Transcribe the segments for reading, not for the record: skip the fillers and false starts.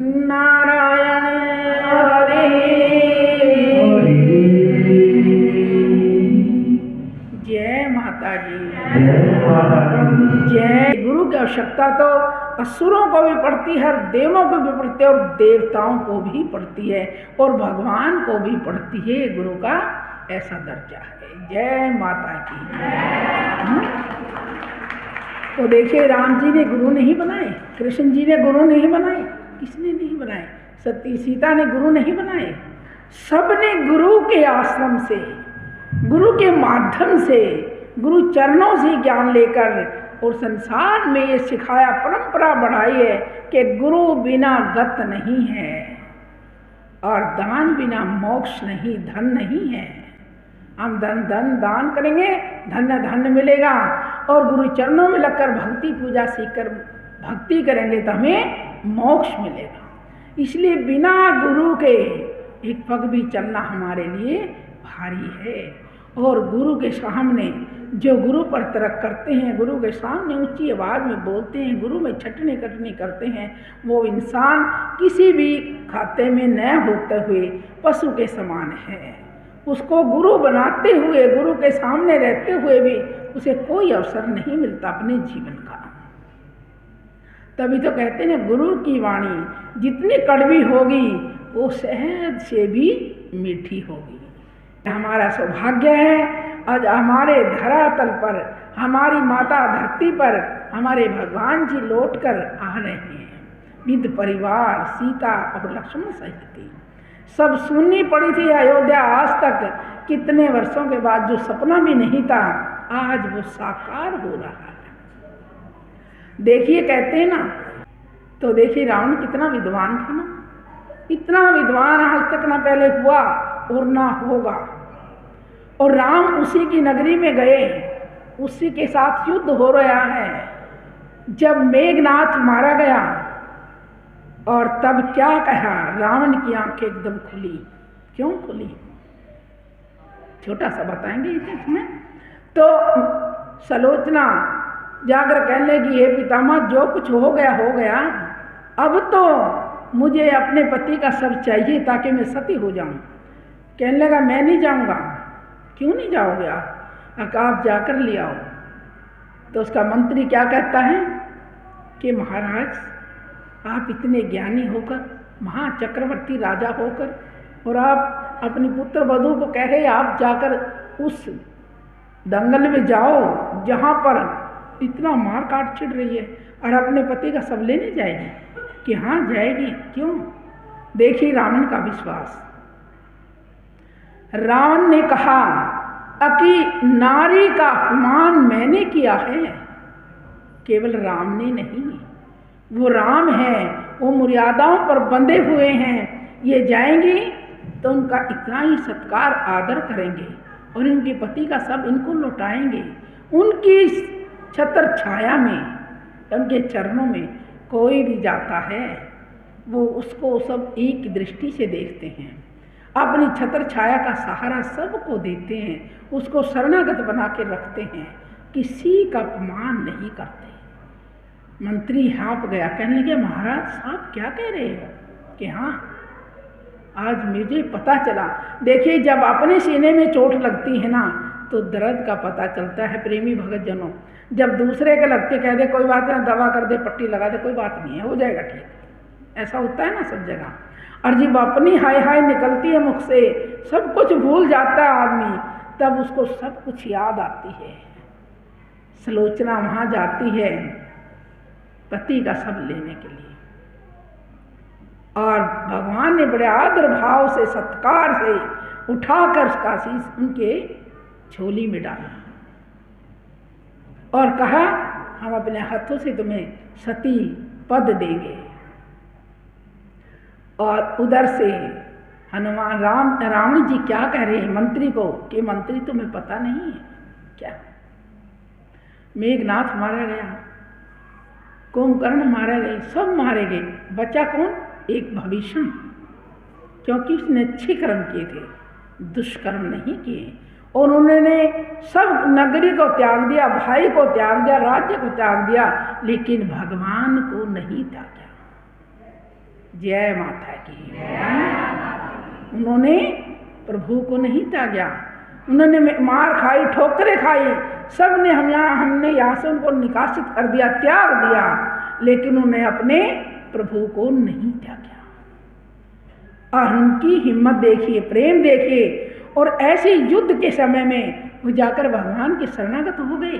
नारायण हरे। जय माता जी। जय। गुरु की आवश्यकता तो असुरों को भी पड़ती है, देवों को भी पड़ती है और देवताओं को भी पड़ती है और भगवान को भी पड़ती है। गुरु का ऐसा दर्जा है। जय माता की। तो देखिए, राम जी ने गुरु नहीं बनाए, कृष्ण जी ने गुरु नहीं बनाए, किसने नहीं बनाए? सती सीता ने गुरु नहीं बनाए। सबने गुरु के आश्रम से, गुरु के माध्यम से, गुरु चरणों से ज्ञान लेकर और संसार में ये सिखाया, परंपरा बढ़ाई है कि गुरु बिना गत नहीं है और दान बिना मोक्ष नहीं, धन नहीं है। हम दान करेंगे, धन्य मिलेगा और गुरु चरणों में लगकर भक्ति पूजा सीखकर भक्ति करेंगे तो हमें मोक्ष मिलेगा। इसलिए बिना गुरु के एक पग भी चलना हमारे लिए भारी है। और गुरु के सामने जो गुरु पर तर्क करते हैं, गुरु के सामने ऊंची आवाज़ में बोलते हैं, गुरु में छटनी कटनी करते हैं, वो इंसान किसी भी खाते में न होते हुए पशु के समान है। उसको गुरु बनाते हुए, गुरु के सामने रहते हुए भी उसे कोई अवसर नहीं मिलता अपने जीवन का। तभी तो कहते हैं गुरु की वाणी जितनी कड़वी होगी वो शहद से भी मीठी होगी। हमारा सौभाग्य है आज हमारे धरातल पर, हमारी माता धरती पर हमारे भगवान जी लौट कर आ रहे हैं, निध परिवार सीता और लक्ष्मण सहित। सब सुननी पड़ी थी अयोध्या आज तक, कितने वर्षों के बाद जो सपना भी नहीं था आज वो साकार हो रहा है। देखिए, कहते हैं ना, तो देखिए रावण कितना विद्वान था ना, इतना विद्वान आज तक ना पहले हुआ और ना होगा। और राम उसी की नगरी में गए, उसी के साथ युद्ध हो रहा है। जब मेघनाथ मारा गया और तब क्या कहा, रावण की आंखें एकदम खुली। क्यों खुली? छोटा सा बताएंगे इसमें। तो सलोचना जाकर कहने लगी, हे पितामह, जो कुछ हो गया, अब तो मुझे अपने पति का सब चाहिए ताकि मैं सती हो जाऊं। कहने लगा, मैं नहीं जाऊंगा। क्यों नहीं जाओगे आप जाकर ले आओ। तो उसका मंत्री क्या कहता है कि महाराज, आप इतने ज्ञानी होकर, महाचक्रवर्ती राजा होकर, और आप अपनी पुत्र वधू को कह रहे आप जाकर उस दंगल में जाओ जहाँ पर इतना मार काट छिड़ रही है, और अपने पति का सब लेने जाएगी? कि हाँ जाएगी। क्यों? देखिए रावण का विश्वास। रावण ने कहा कि नारी का अपमान मैंने किया है। केवल राम ने नहीं, वो राम है, वो मर्यादाओं पर बंधे हुए हैं। ये जाएंगी तो उनका इतना ही सत्कार आदर करेंगे और इनके पति का सब इनको लौटाएंगे। उनकी छत्र छाया में, उनके चरणों में कोई भी जाता है वो उसको सब एक दृष्टि से देखते हैं, अपनी छत्र छाया का सहारा सबको देते हैं, उसको शरणागत बना के रखते हैं, किसी का अपमान नहीं करते। मंत्री हाँप गया, कहने लगे, महाराज साहब क्या कह रहे हो? कि हाँ, आज मुझे पता चला। देखिए, जब अपने सीने में चोट लगती है ना तो दर्द का पता चलता है प्रेमी भगत जनों। जब दूसरे के लगते कह दे कोई बात नहीं, दवा कर दे, पट्टी लगा दे, कोई बात नहीं है, हो जाएगा ठीक, ऐसा होता है ना सब जगह। और जब अपनी हाय हाय निकलती है मुख से, सब कुछ भूल जाता है आदमी, तब उसको सब कुछ याद आती है। सलोचना वहाँ जाती है पति का सब लेने के लिए, और भगवान ने बड़े आदर भाव से, सत्कार से उठाकर उसका शीश उनके झोली में डाला और कहा, हम अपने हाथों से तुम्हें सती पद देंगे। और उधर से हनुमान रावण जी क्या कह रहे हैं मंत्री को कि मंत्री तुम्हें पता नहीं है क्या, मेघनाथ मारा गया, कुंभकर्ण मारे गए, सब मारे गए, बचा कौन? एक भविष्य, क्योंकि उसने अच्छे कर्म किए थे, दुष्कर्म नहीं किए। और उन्होंने सब नगरी को त्याग दिया, भाई को त्याग दिया, राज्य को त्याग दिया, लेकिन भगवान को नहीं त्यागा। जय माता की। उन्होंने प्रभु को नहीं त्यागा, उन्होंने मार खाई, ठोकरें खाई, सब ने हमने यहाँ से उनको निकासित कर दिया, त्याग दिया, लेकिन उन्हें अपने प्रभु को नहीं त्यागा। और उनकी हिम्मत देखिए, प्रेम देखिए, और ऐसे युद्ध के समय में वो जाकर भगवान के शरणागत हो गए।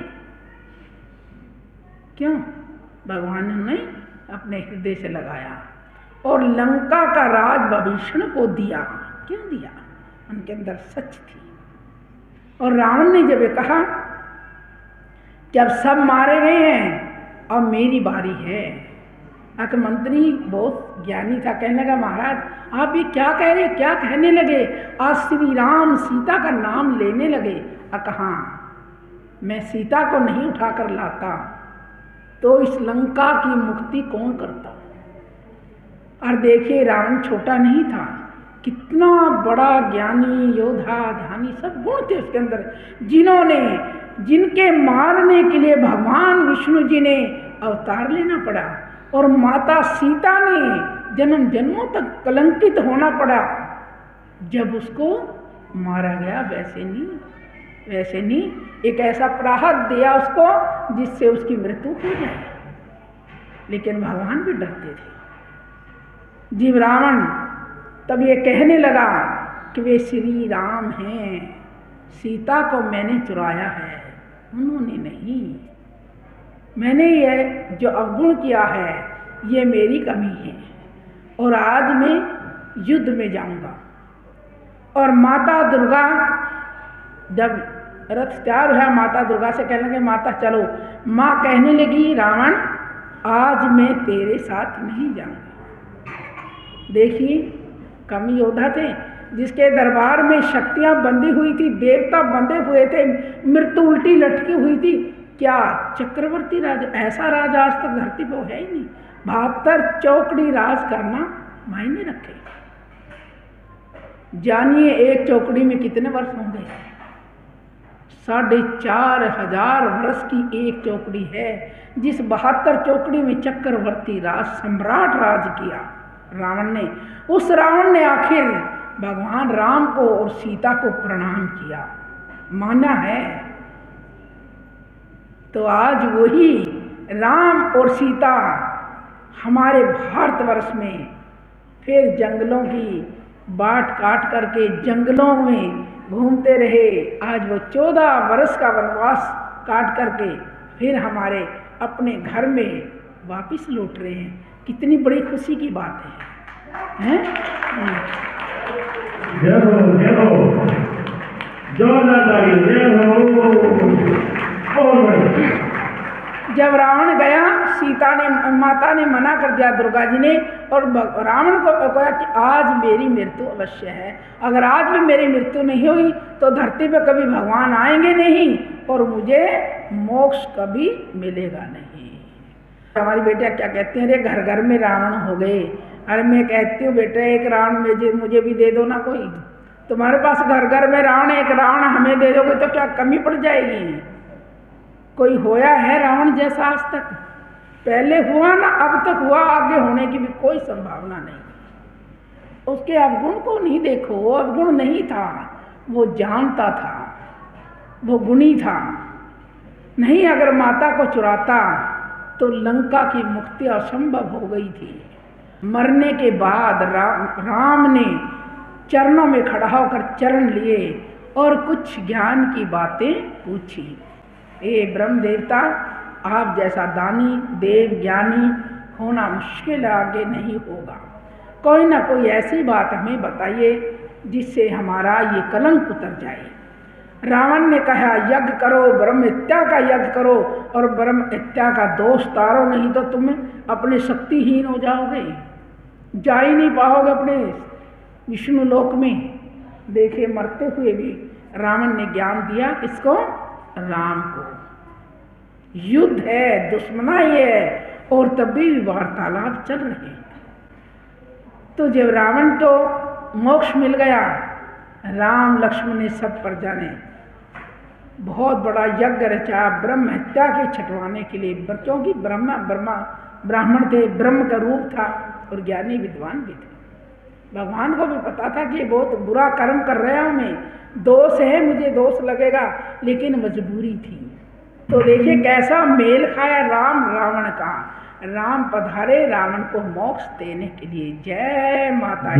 क्यों? भगवान ने उन्हें अपने हृदय से लगाया और लंका का राज विभीषण को दिया। क्यों दिया? उनके अंदर सच थी। और रावण ने जब ये कहा कि अब सब मारे गए हैं, अब मेरी बारी है। एक मंत्री बहुत ज्ञानी था, कहने लगा महाराज आप ये क्या कह रहे, क्या कहने लगे? आज श्री राम सीता का नाम लेने लगे। कहा मैं सीता को नहीं उठाकर लाता तो इस लंका की मुक्ति कौन करता? और देखिए रावण छोटा नहीं था, कितना बड़ा ज्ञानी, योद्धा, ध्यानी, सब गुण थे उसके अंदर, जिनके मारने के लिए भगवान विष्णु जी ने अवतार लेना पड़ा और माता सीता ने जन्म जन्मों तक कलंकित होना पड़ा जब उसको मारा गया। वैसे नहीं, एक ऐसा प्राहत दिया उसको जिससे उसकी मृत्यु हो जाए, लेकिन भगवान भी डरते थे। जीव रावण तब ये कहने लगा कि वे श्री राम हैं, सीता को मैंने चुराया है, उन्होंने नहीं। मैंने ये जो अवगुण किया है ये मेरी कमी है, और आज मैं युद्ध में जाऊंगा। और माता दुर्गा जब रथ तैयार हुआ, माता दुर्गा से कहने लगे माता चलो। माँ कहने लगी रावण आज मैं तेरे साथ नहीं जाऊंगा। देखिए कम योद्धा थे, जिसके दरबार में शक्तियां बंधी हुई थी, देवता बंधे हुए थे, मृत्यु उल्टी लटकी हुई थी। क्या चक्रवर्ती राज, ऐसा राज आज तक धरती पर है ही नहीं। 72 चौकड़ी राज करना मायने रखे। जानिए एक चौकड़ी में कितने वर्ष होंगे? 4,500 वर्ष की एक चौकड़ी है, जिस 72 चौकड़ी में चक्रवर्ती राज, सम्राट राज किया रावण ने। उस रावण ने आखिर भगवान राम को और सीता को प्रणाम किया, माना है। तो आज वही राम और सीता हमारे भारतवर्ष में फिर जंगलों की बाट काट करके जंगलों में घूमते रहे। आज वो 14 वर्ष का वनवास काट करके फिर हमारे अपने घर में वापस लौट रहे हैं। कितनी बड़ी खुशी की बात है, जब रावण गया, सीता ने, माता ने मना कर दिया, दुर्गा जी ने, और रावण को कहा कि आज मेरी मृत्यु अवश्य है। अगर आज भी मेरी मृत्यु नहीं हुई तो धरती पर कभी भगवान आएंगे नहीं और मुझे मोक्ष कभी मिलेगा नहीं। हमारी बेटियाँ क्या कहती हैं, अरे घर घर में रावण हो गए। अरे मैं कहती हूँ बेटा एक रावण मुझे भी दे दो ना, कोई तुम्हारे पास घर घर में रावण, एक रावण हमें दे दोगे तो क्या कमी पड़ जाएगी? कोई होया है रावण जैसा आज तक? पहले हुआ ना, अब तक हुआ, आगे होने की भी कोई संभावना नहीं। उसके अवगुण को नहीं देखो, वो अवगुण नहीं था, वो जानता था, वो गुणी था। नहीं अगर माता को चुराता तो लंका की मुक्ति असंभव हो गई थी। मरने के बाद राम ने चरणों में खड़ा होकर चरण लिए और कुछ ज्ञान की बातें पूछी। हे ब्रह्म देवता, आप जैसा दानी, देव, ज्ञानी होना मुश्किल आगे नहीं होगा। कोई ना कोई ऐसी बात हमें बताइए जिससे हमारा ये कलंक उतर जाए। रावण ने कहा यज्ञ करो, ब्रह्म हत्या का यज्ञ करो और ब्रह्म हत्या का दोष तारो, नहीं तो तुम अपने शक्तिहीन हो जाओगे, जा ही नहीं पाओगे अपने विष्णु लोक में। देखे मरते हुए भी रावण ने ज्ञान दिया किसको? राम को। युद्ध है, दुश्मनाई है, और तब भी वार्तालाप चल रहे हैं। तो जब रावण को मोक्ष मिल गया, राम लक्ष्मण ने सब प्रजा ने बहुत बड़ा यज्ञ रचा ब्रह्म हत्या के छटवाने के लिए, क्योंकि ब्राह्मण थे, ब्रह्म का रूप था। और ज्ञानी विद्वान भी थे। भगवान को भी पता था कि बहुत बुरा कर्म कर रहा हूँ मैं, दोष है, मुझे दोष लगेगा, लेकिन मजबूरी थी। तो देखिए कैसा मेल खाया राम रावण का। राम पधारे रावण को मोक्ष देने के लिए। जय माता।